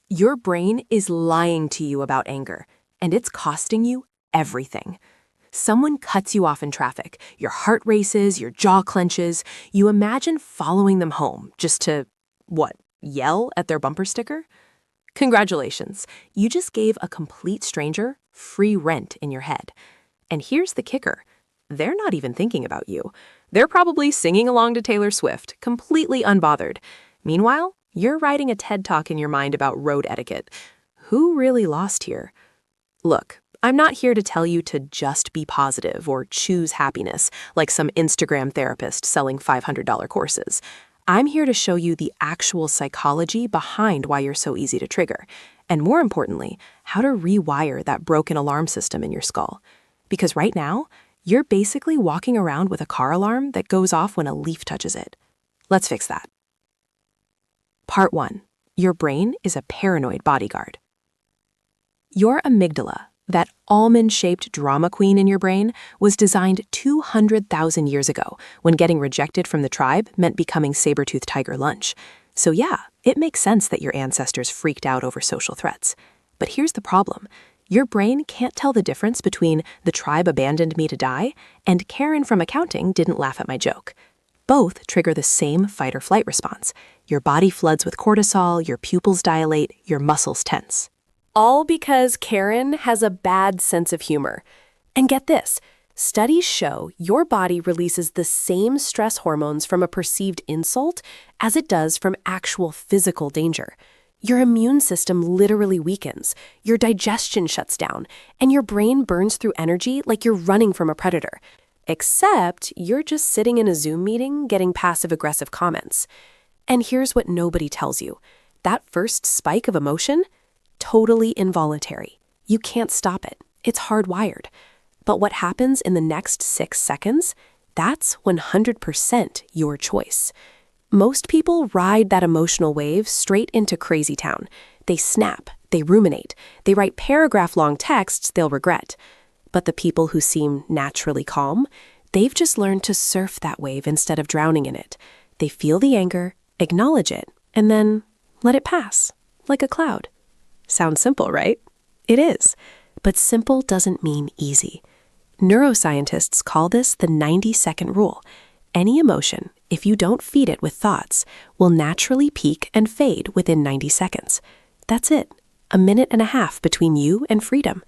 Your brain is lying to you about anger, and it's costing you everything. Someone cuts you off in traffic, your heart races, your jaw clenches, you imagine following them home just to, yell at their bumper sticker? Congratulations, you just gave a complete stranger free rent in your head. And here's the kicker. They're not even thinking about you. They're probably singing along to Taylor Swift, completely unbothered. Meanwhile, you're writing a TED Talk in your mind about road etiquette. Who really lost here? Look, I'm not here to tell you to just be positive or choose happiness like some Instagram therapist selling $500 courses. I'm here to show you the actual psychology behind why you're so easy to trigger, and more importantly, how to rewire that broken alarm system in your skull. Because right now, you're basically walking around with a car alarm that goes off when a leaf touches it. Let's fix that. Part 1. Your brain is a paranoid bodyguard. Your amygdala, that almond-shaped drama queen in your brain, was designed 200,000 years ago when getting rejected from the tribe meant becoming saber-toothed tiger lunch. So yeah, it makes sense that your ancestors freaked out over social threats. But here's the problem. Your brain can't tell the difference between the tribe abandoned me to die and Karen from accounting didn't laugh at my joke. Both trigger the same fight-or-flight response. Your body floods with cortisol, your pupils dilate, your muscles tense. All because Karen has a bad sense of humor. And get this, studies show your body releases the same stress hormones from a perceived insult as it does from actual physical danger. Your immune system literally weakens, your digestion shuts down, and your brain burns through energy like you're running from a predator. Except you're just sitting in a Zoom meeting getting passive-aggressive comments. And here's what nobody tells you. That first spike of emotion? Totally involuntary. You can't stop it. It's hardwired. But what happens in the next 6 seconds? That's 100% your choice. Most people ride that emotional wave straight into crazy town. They snap, they ruminate, they write paragraph-long texts they'll regret. But the people who seem naturally calm, they've just learned to surf that wave instead of drowning in it. They feel the anger, acknowledge it, and then let it pass, like a cloud. Sounds simple, right? It is. But simple doesn't mean easy. Neuroscientists call this the 90-second rule. Any emotion, if you don't feed it with thoughts, will naturally peak and fade within 90 seconds. That's it. A minute and a half between you and freedom.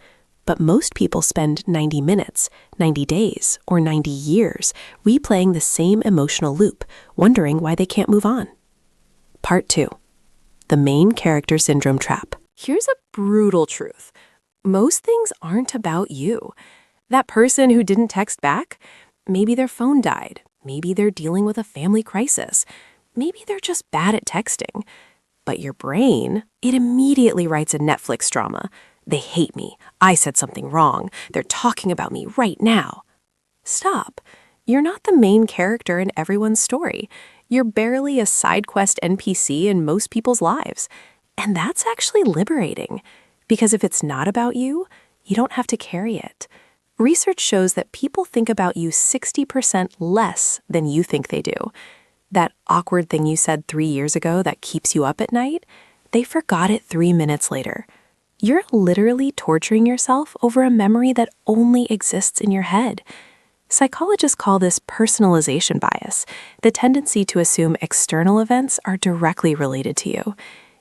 But most people spend 90 minutes, 90 days, or 90 years replaying the same emotional loop, wondering why they can't move on. Part 2. The main character syndrome trap. Here's a brutal truth. Most things aren't about you. That person who didn't text back, maybe their phone died. Maybe they're dealing with a family crisis. Maybe they're just bad at texting. But your brain, it immediately writes a Netflix drama. They hate me. I said something wrong. They're talking about me right now. Stop. You're not the main character in everyone's story. You're barely a side quest NPC in most people's lives. And that's actually liberating. Because if it's not about you, you don't have to carry it. Research shows that people think about you 60% less than you think they do. That awkward thing you said 3 years ago that keeps you up at night, they forgot it 3 minutes later. You're literally torturing yourself over a memory that only exists in your head. Psychologists call this personalization bias, the tendency to assume external events are directly related to you.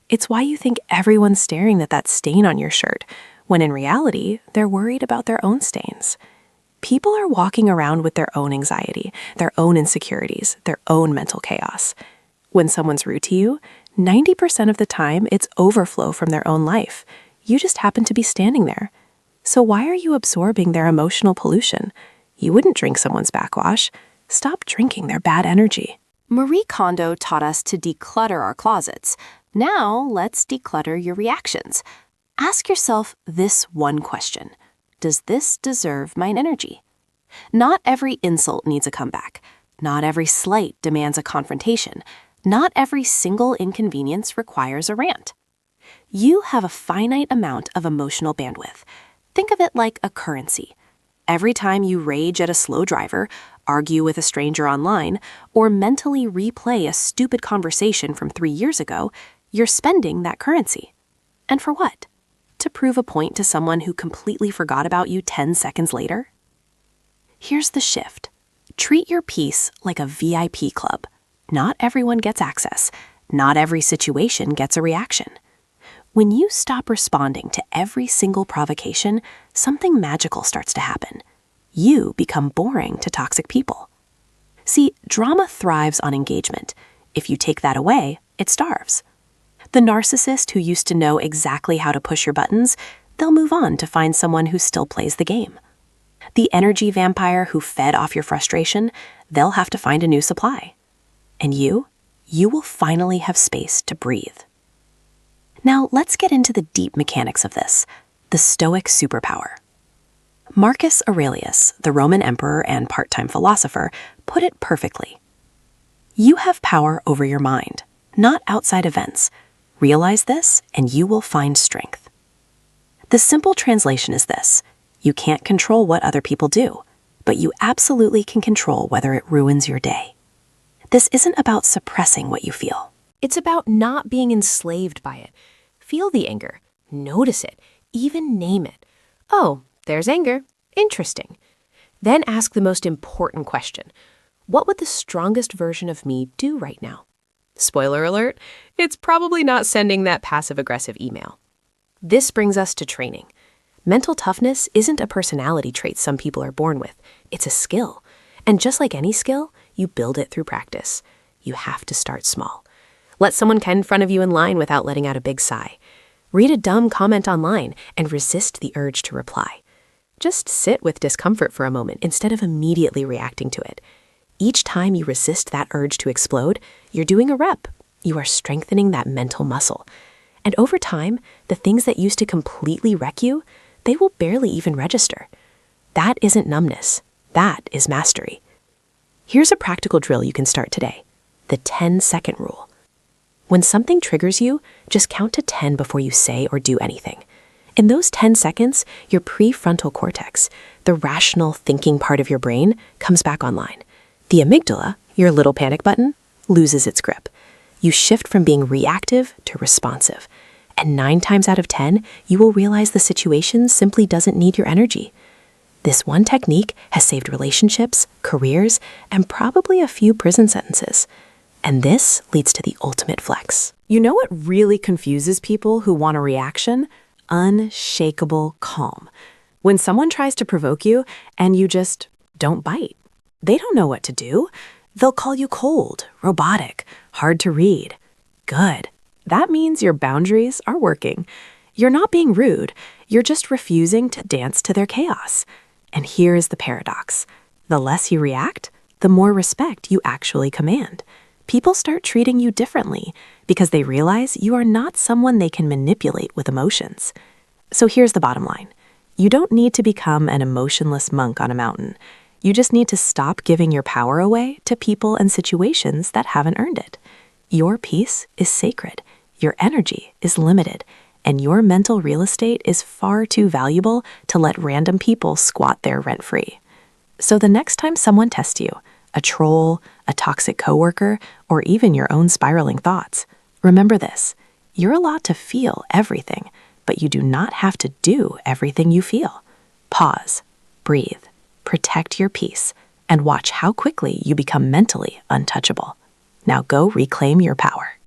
It's why you think everyone's staring at that stain on your shirt, when in reality, they're worried about their own stains. People are walking around with their own anxiety, their own insecurities, their own mental chaos. When someone's rude to you, 90% of the time it's overflow from their own life. You just happen to be standing there. So why are you absorbing their emotional pollution? You wouldn't drink someone's backwash. Stop drinking their bad energy. Marie Kondo taught us to declutter our closets. Now let's declutter your reactions. Ask yourself this one question. Does this deserve my energy? Not every insult needs a comeback. Not every slight demands a confrontation. Not every single inconvenience requires a rant. You have a finite amount of emotional bandwidth. Think of it like a currency. Every time you rage at a slow driver, argue with a stranger online, or mentally replay a stupid conversation from 3 years ago, you're spending that currency. And for what? To prove a point to someone who completely forgot about you 10 seconds later? Here's the shift. Treat your peace like a VIP club. Not everyone gets access. Not every situation gets a reaction. When you stop responding to every single provocation, something magical starts to happen. You become boring to toxic people. See, drama thrives on engagement. If you take that away, it starves. The narcissist who used to know exactly how to push your buttons, they'll move on to find someone who still plays the game. The energy vampire who fed off your frustration, they'll have to find a new supply. And you will finally have space to breathe. Now, let's get into the deep mechanics of this, the Stoic superpower. Marcus Aurelius, the Roman emperor and part-time philosopher, put it perfectly. You have power over your mind, not outside events. Realize this, and you will find strength. The simple translation is this: you can't control what other people do, but you absolutely can control whether it ruins your day. This isn't about suppressing what you feel. It's about not being enslaved by it. Feel the anger, notice it, even name it. Oh, there's anger. Interesting. Then ask the most important question. What would the strongest version of me do right now? Spoiler alert, it's probably not sending that passive-aggressive email. This brings us to training. Mental toughness isn't a personality trait some people are born with. It's a skill. And just like any skill, you build it through practice. You have to start small. Let someone get in front of you in line without letting out a big sigh. Read a dumb comment online and resist the urge to reply. Just sit with discomfort for a moment instead of immediately reacting to it. Each time you resist that urge to explode, you're doing a rep. You are strengthening that mental muscle. And over time, the things that used to completely wreck you, they will barely even register. That isn't numbness. That is mastery. Here's a practical drill you can start today. The 10-second rule. When something triggers you, just count to 10 before you say or do anything. In those 10 seconds, your prefrontal cortex, the rational thinking part of your brain, comes back online. The amygdala, your little panic button, loses its grip. You shift from being reactive to responsive. And 9 times out of 10, you will realize the situation simply doesn't need your energy. This one technique has saved relationships, careers, and probably a few prison sentences. And this leads to the ultimate flex. You know what really confuses people who want a reaction? Unshakable calm. When someone tries to provoke you and you just don't bite. They don't know what to do. They'll call you cold, robotic, hard to read. Good. That means your boundaries are working. You're not being rude. You're just refusing to dance to their chaos. And here is the paradox. The less you react, the more respect you actually command. People start treating you differently because they realize you are not someone they can manipulate with emotions. So here's the bottom line. You don't need to become an emotionless monk on a mountain. You just need to stop giving your power away to people and situations that haven't earned it. Your peace is sacred, your energy is limited, and your mental real estate is far too valuable to let random people squat there rent-free. So the next time someone tests you, a troll, a toxic coworker, or even your own spiraling thoughts, remember this: you're allowed to feel everything, but you do not have to do everything you feel. Pause, breathe, protect your peace, and watch how quickly you become mentally untouchable. Now go reclaim your power.